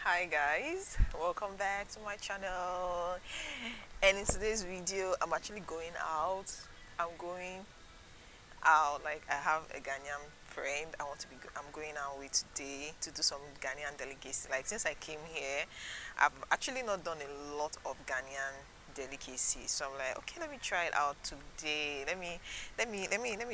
Hi guys, welcome back to my channel. And in today's video I'm actually going out. Like I have a Ghanaian friend I'm going out with today to do some Ghanaian delicacy. Like since I came here, I've actually not done a lot of Ghanaian delicacy, so I'm like, okay, let me try it out today. Let me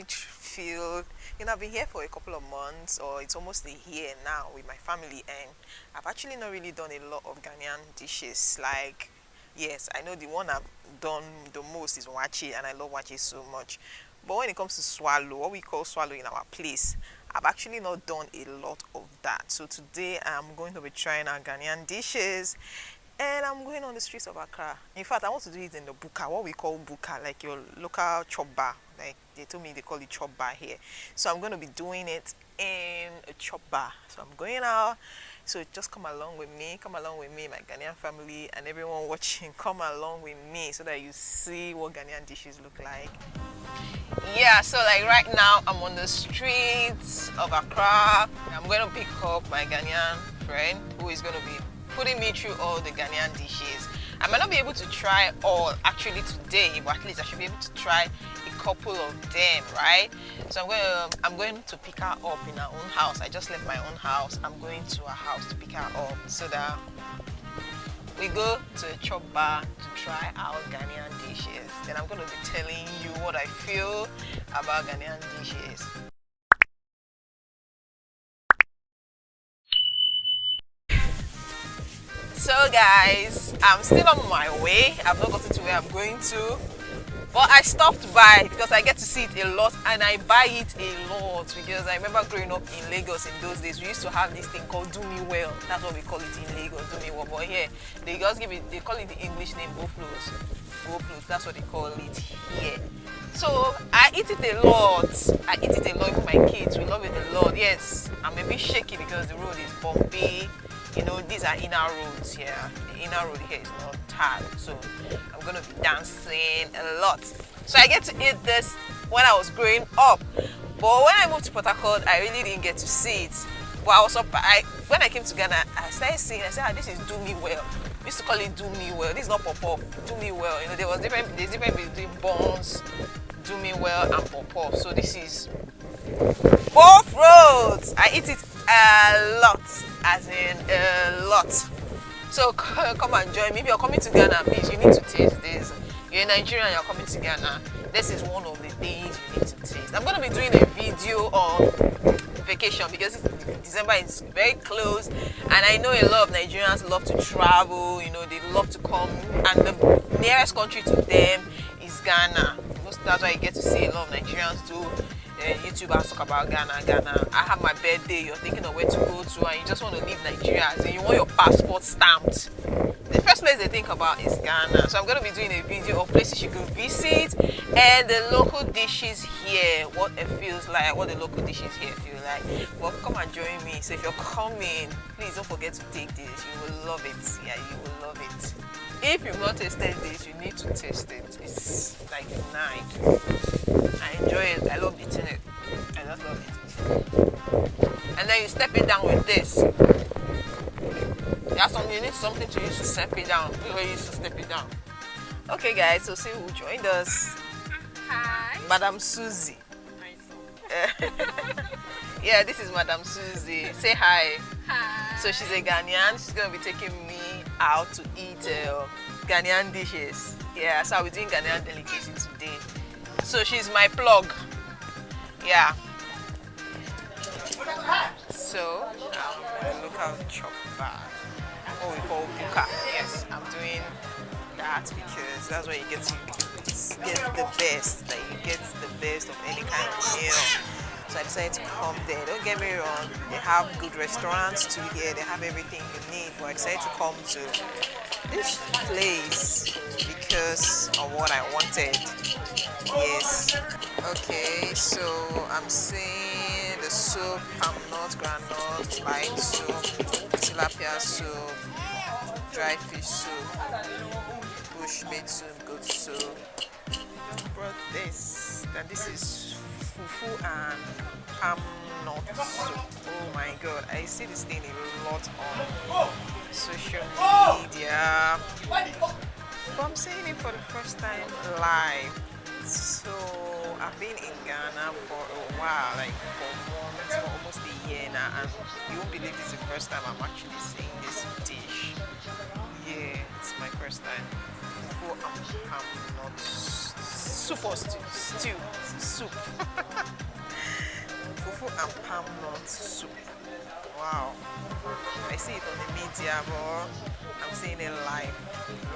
feel, I've been here for a couple of months, or it's almost a year now with my family, and I've actually not really done a lot of Ghanaian dishes. Like, yes, I know the one I've done the most is wachi, and I love wachi so much. But when it comes to swallow, what we call swallow in our place, I've actually not done a lot of that. So today I'm going to be trying our Ghanaian dishes, and I'm going on the streets of Accra. In fact, I want to do it in the buka, what we call buka, like your local chop bar. Like they told me they call it chop bar here. So I'm going to be doing it in a chop bar. So I'm going out. So just come along with me, my Ghanaian family, and everyone watching, come along with me so that you see what Ghanaian dishes look like. Yeah, so like right now I'm on the streets of Accra. I'm going to pick up my Ghanaian friend who is going to be putting me through all the Ghanaian dishes. I might not be able to try all actually today, but at least I should be able to try a couple of them, right? So I'm going to pick her up in her own house. I just left my own house. I'm going to her house to pick her up so that we go to a chop bar to try our Ghanaian dishes. Then I'm going to be telling you what I feel about Ghanaian dishes. So guys, I'm still on my way. I've not gotten to where I'm going to, but I stopped by because I get to see it a lot, and I buy it a lot because I remember growing up in Lagos in those days. We used to have this thing called Do Me Well. That's what we call it in Lagos, Do Me Well. But here they call it the English name Go-Float. That's what they call it here. So I eat it a lot. Even my kids, we love it a lot. Yes, I'm a bit shaky because the road is bumpy. These are inner roads here. The inner road here is not hard, so I'm gonna be dancing a lot. So I get to eat this when I was growing up, but when I moved to Port Harcourt, I really didn't get to see it. But when I came to Ghana, I started seeing. I said, this is Do Me Well. We used to call it Do Me Well. This is not pop-up. Do Me Well. There's difference between buns, Do Me Well, and pop-up. So this is both roads. I eat it a lot, as in a lot. So come and join me. If you're coming to Ghana, please, you need to taste this. You're in Nigeria and you're coming to Ghana, this is one of the things you need to taste. I'm going to be doing a video on vacation because December is very close, and I know a lot of Nigerians love to travel. They love to come, and the nearest country to them is Ghana. That's why you get to see a lot of Nigerians do YouTubers talk about Ghana. I have my birthday, you're thinking of where to go to, and you just want to leave Nigeria, so you want your passport stamped. The first place they think about is Ghana. So I'm going to be doing a video of places you can visit and the local dishes here, what it feels like, what the local dishes here feel like. Well, come and join me. So if you're coming, please don't forget to take this. You will love it. Yeah, you will love it. If you've not tasted this, you need to taste it. It's like nice. I enjoy it. I love eating it. I just love it. And then you step it down with this. You need something to use to step it down. This way you used to step it down. Okay guys, so see who joined us. Hi. Madam Susie. Yeah, this is Madam Susie. Say hi. Hi. So she's a Ghanaian. She's going to be taking me out to eat Ghanaian dishes. Yeah, so I'll be doing Ghanaian delicacy today. So she's my plug. Yeah. So local chop bar, what we call buka. Yes, I'm doing that because that's where you get the best. Like you get the best of any kind of meal. So I decided to come there. Don't get me wrong, they have good restaurants too here. They have everything you need. But I decided to come to this place because of what I wanted. Yes. Okay, so I'm seeing the soup, palm nut, granite, light soup, tilapia soup, dry fish soup, bushmeat soup, goat soup. I brought this. And this is fufu and palm nut soup. Oh my god, I see this thing a lot on social media. But I'm seeing it for the first time live. So I've been in Ghana for a while, like for almost a year now, and you won't believe this is the first time I'm actually seeing this dish. Yeah, it's my first time. Fufu I'm not soup or stew soup. Fufu and palm nut soup. Wow. I see it on the media, but I'm seeing it live.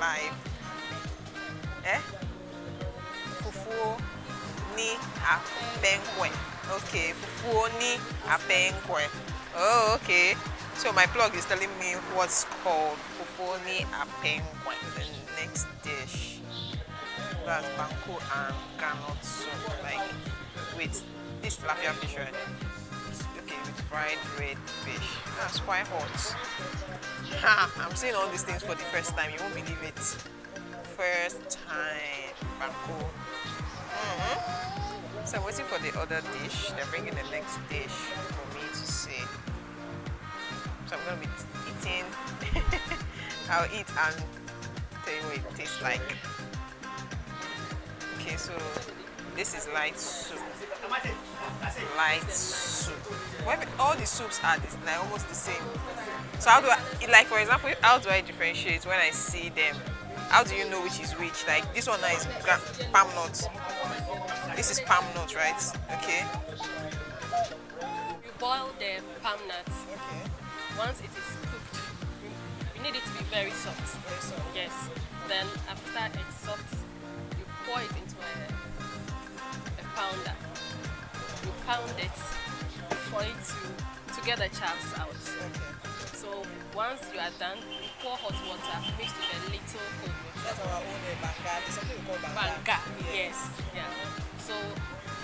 Live. Eh? Fufu ni apenkwe. Okay, fufu ni apenkwe. Oh, okay. So my plug is telling me what's called fufu ni apenkwe. The next dish. That's banku and groundnut soup, like with this tilapia fish, right? Okay, with fried red fish. That's quite hot. Ha! I'm seeing all these things for the first time. You won't believe it. First time banku. So I'm waiting for the other dish. They're bringing the next dish for me to see. So I'm gonna be eating. I'll eat and tell you what it tastes like. Okay, so this is light soup. Light soup. All the soups are like almost the same. So how do I, like for example, how do I differentiate when I see them? How do you know which is which? Like this one now is palm nut. This is palm nut, right? Okay. You boil the palm nuts. Okay. Once it is cooked, you need it to be very soft. Very soft. Yes. Then after it's soft, you pour it into a pounder. You pound it for it to get the chaffs out. Okay. So once you are done, you pour hot water mixed with a little cold water. That's our own banga. There's something we call banga. Banga, yes. Yeah. So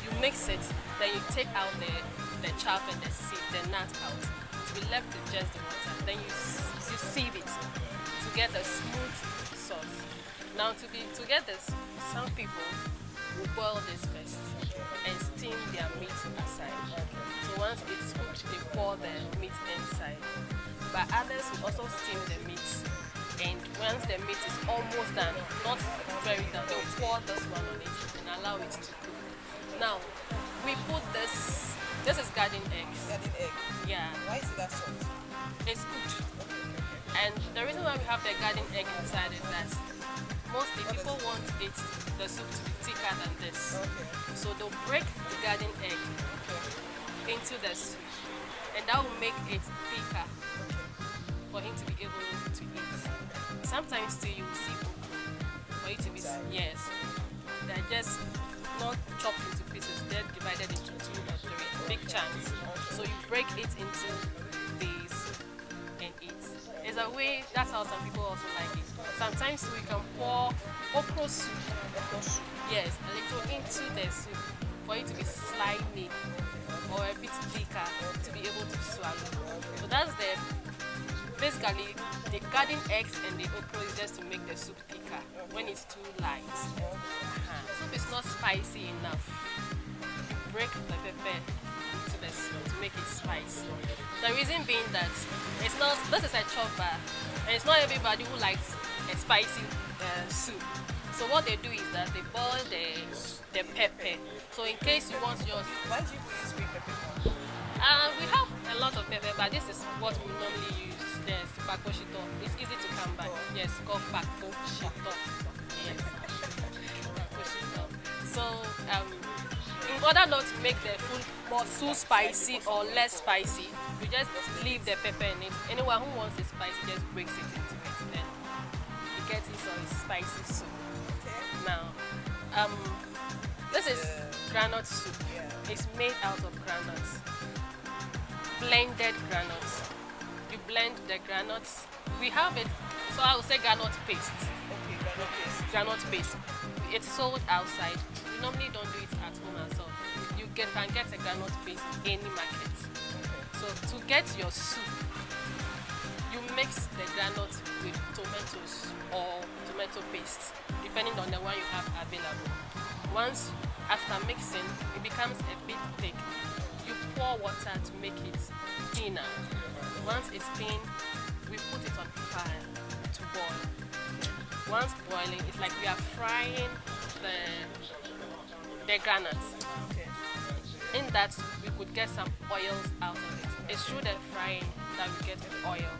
you mix it, then you take out the chaff and the seed, the nut out. To be left with just the water. Then you sieve it to get a smooth sauce. Now to get this, some people will boil this first and steam their meat aside. So once it's cooked, they pour the meat inside. But others will also steam the meat. And once the meat is almost done, not very done, they'll pour this one on it and allow it to cook. Now, we put this is garden eggs. Garden egg. Yeah, Why is it that soft? it's cooked. And the reason why we have the garden egg inside is that mostly people want the soup to be thicker than this. Okay. So they'll break the garden egg into the soup. And that will make it thicker for him to be able to eat. Sometimes too you will see okra for it to be yes. They're just not chopped into pieces, they're divided into 2 or 3 big chunks. So you break it into the soup and eat. It's a way, that's how some people also like it. Sometimes we can pour okra soup, yes, a little into the soup for it to be slimy or a bit thicker to be able to swallow. So that's basically the garden eggs and the okra is just to make the soup thicker when it's too light. Soup is not spicy enough. You break the pepper into the soup to make it spicy. The reason being that this is a chopper and it's not everybody who likes a spicy soup. So what they do is that they boil the pepper. So in case you want yours, Why do you use big pepper? we have a lot of pepper, but this is what we normally use. There's bakoshito. It's easy to come by. Yes, called bakoshito. Yes, bakoshito. So in order not to make the food more too spicy or less spicy, you just leave the pepper in it. Anyone who wants it spicy just breaks it into it. Then you get it on spicy soup. Okay. Now, this is groundnut soup. Yeah. It's made out of groundnuts, blended groundnuts. You blend the groundnuts. We have it, so I would say groundnut paste. Okay, groundnut paste. Groundnut paste. It's sold outside. We normally don't do it at home ourselves. You can get a groundnut paste in any market. So to get your soup, you mix the groundnut with tomatoes or tomato paste, depending on the one you have available. Once after mixing, it becomes a bit thick. You pour water to make it thinner. Once it's thin, we put it on pan to boil. Once boiling, it's like we are frying the granules. Okay. In that, we could get some oils out of it. It's through the frying that we get the oil.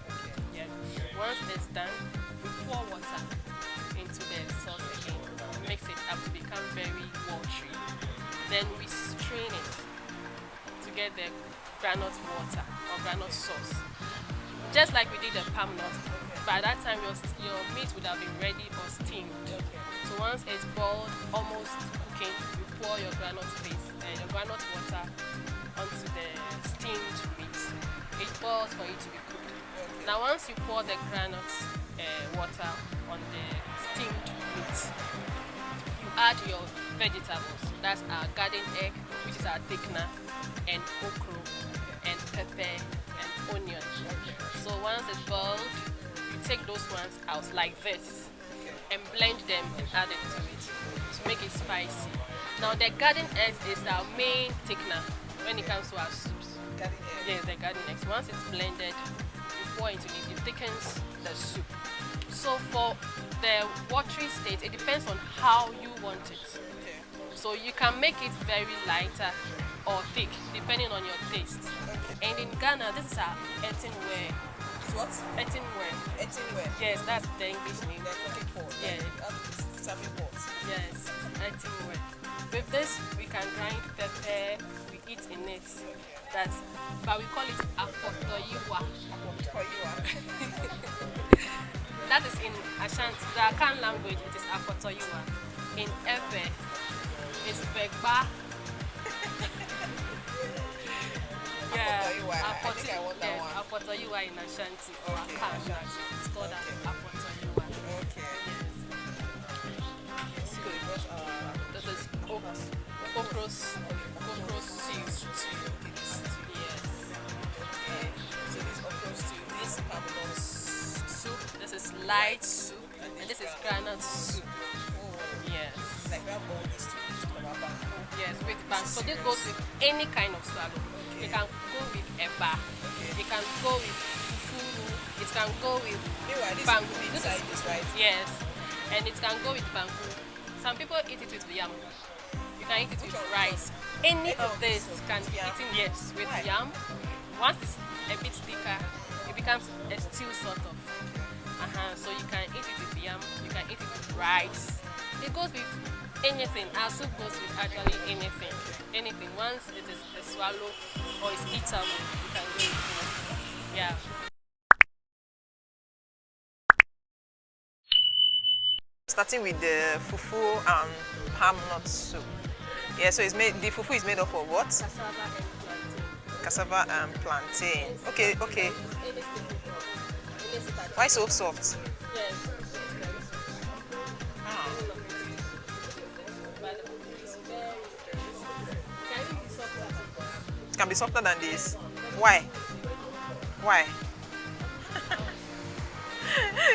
Yeah. Once it's done, we pour water into the sauce again, mix it up to become very watery. Then we strain it to get the granite water or granite sauce. Just like we did the palm nut. By that time, your meat would have been ready or steamed. So once it's boiled, almost cooking, you pour your granite paste and your granite water onto the steamed meat. It boils for it to be cooked. Now once you pour the granite water on the steamed meat, you add your vegetables. That's our garden egg, which is our thickener, and okra, and pepper, and onion. So once it's boiled, you take those ones out like this and blend them and add it to it to make it spicy. Now the garden eggs is our main thickener when it comes to our soups. Garden egg. Yes, the garden eggs. Once it's blended, you pour into it, it thickens the soup. So for the watery state, it depends on how you want it. Okay. So you can make it very lighter or thick, depending on your taste. Okay. And in Ghana, this is our earthenware. It's what? Earthenware. Earthenware. Yes, that's the English name. The cooking pot. Yeah. Serving pot. Yes, earthenware. With this, we can grind pepper, we eat in it. But we call it apotoyiwa. That is in Ashanti. The Akan language, it is apotoyiwa. In Efe, it's begba. Yeah, I think I want that one. apotoyiwa in Ashanti or Akan. It's called apotoyiwa. Okay. Yes. Good. This is okra stew. Yes. So this okra stew, this palm Soup. This is light soup, and this is granite soup. Yes. like we have all these two from our bank. Yes, with bank. So this goes with any kind of swallow. You can go with eba. You can go with fufu. It can go with Meanwhile, this banku. is inside this, right? Yes, and it can go with banku. Some people eat it with yam. You can eat it with rice. Any of this can be eaten, yes, with yam. Once it's a bit thicker, it becomes a stew sort of. So you can eat it with yam. You can eat it with rice. It goes with anything. Our soup goes with actually anything. Anything. Once it is a swallow or it's eatable, you can go with it. Yeah. Starting with the fufu and palm nut soup. Yeah, so it's made. The fufu is made up of what? Cassava and plantain. Cassava and plantain. Okay, okay. Why so soft? Yes. It can be softer than this. Why? Why?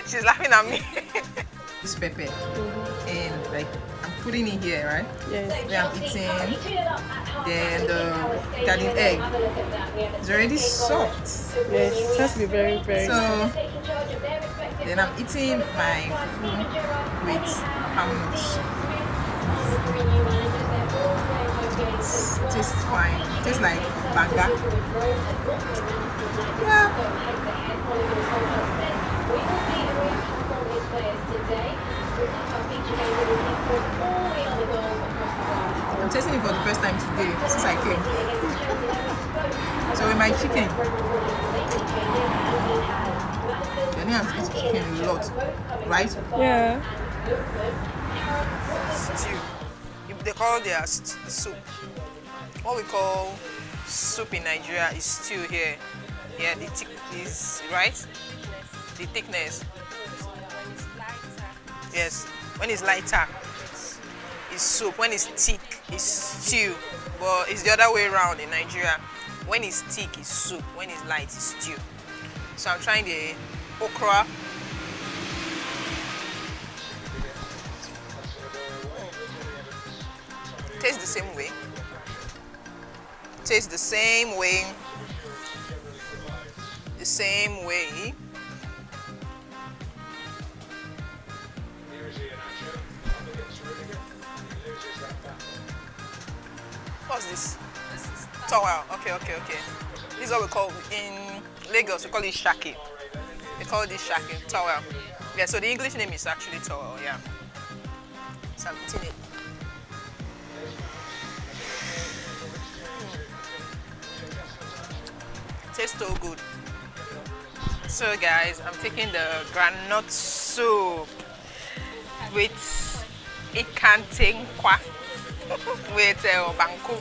She's laughing at me. This pepper, and like I'm putting it here, right? Yes. Where I'm eating. Then the garden egg is already soft. Yes, it has to be very, very So then I'm eating my fufu with palm nuts. Tastes fine. Tastes like banga. Yeah. I'm tasting it for the first time today since I came. So with my chicken, Ghanaians eat chicken a lot, right? Yeah. Stew. They call their soup. What we call soup in Nigeria is stew here. Yeah, the thick is right. The thickness. Yes. When it's lighter, it's soup. When it's thick, it's stew. But it's the other way around in Nigeria. When it's thick, it's soup. When it's light, it's stew. So I'm trying the okra. Tastes the same way. Tastes the same way. The same way. What's this? This is Towel. Okay. This is what we call in Lagos. We call it shaki. We call this shaki towel. Yeah. So the English name is actually towel. Yeah. So I'm eating it. Tastes so good. So guys, I'm taking the granite soup with ikantenkwa with banku.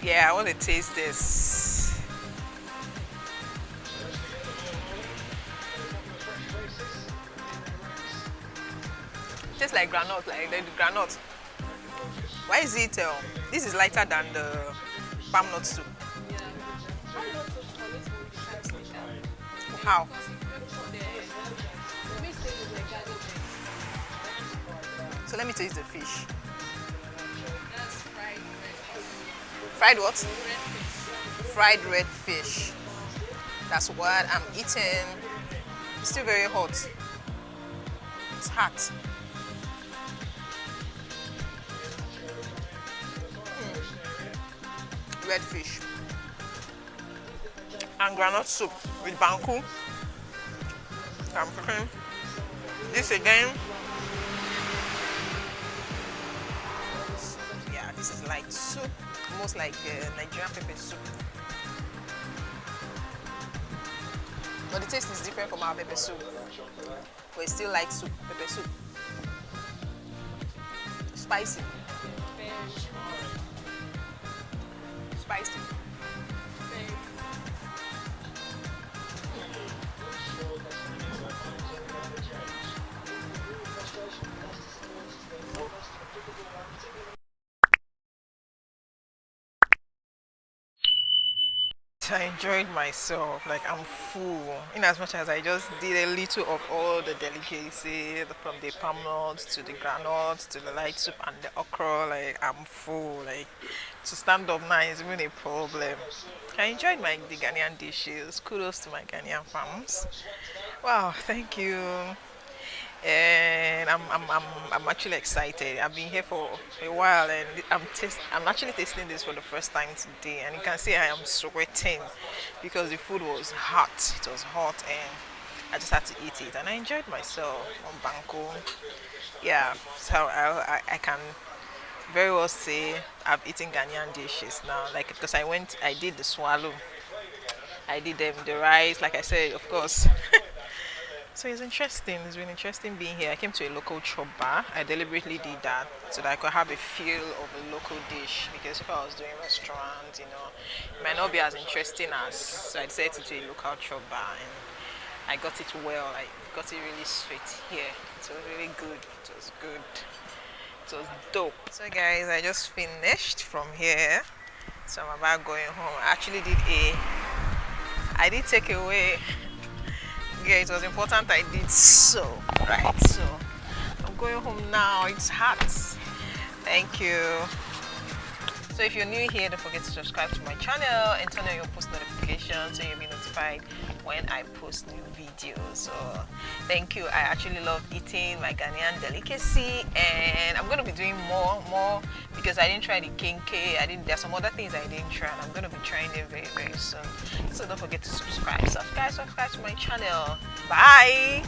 Yeah, I want to taste this. Tastes like granite, like the granite. Why is it? This is lighter than the palm nut soup. yeah. How not to commit to the times later? How? Because the meat stays in the garden egg. So let me taste the fish. That's fried red fish. Fried what? Red fish. Fried red fish. That's what I'm eating. It's still very hot. It's hot. Red fish and granite soup with banku. I'm cooking this again. Yeah, this is like soup, almost like Nigerian pepper soup. But the taste is different from our pepper soup. But it's still like soup, pepper soup. Spicy. Very, Spicy. very. I enjoyed myself, like I'm full. In as much as I just did a little of all the delicacy, from the palm nuts to the granules to the light soup and the okra, like I'm full. Like to stand up now is really a problem. I enjoyed the Ghanaian dishes. Kudos to my Ghanaian fams. Wow, thank you. And I'm actually excited. I've been here for a while, and I'm actually tasting this for the first time today. And you can see I am sweating because the food was hot. It was hot, and I just had to eat it. And I enjoyed myself on Banco. Yeah, so I can very well say I've eaten Ghanaian dishes now. Like because I did the swallow. I did the rice, like I said, of course. So it's interesting. It's been interesting being here. I came to a local chop bar. I deliberately did that so that I could have a feel of a local dish, because if I was doing restaurant, it might not be as interesting as. So I decided to do a local chop bar, and I got it well. I got it really sweet here. It was really good. It was good. It was dope. So guys, I just finished from here. So I'm about going home. I did take away. Yeah, it was important I did so, right? So I'm going home now. It's hot. Thank you. So if you're new here, don't forget to subscribe to my channel and turn on your post notifications so you'll be notified when I post new videos. So thank you. I actually love eating my Ghanaian delicacy, and I'm gonna be doing more because I didn't try the kinke. There's some other things I didn't try, and I'm gonna be trying them very, very soon. So don't forget to subscribe to my channel. Bye.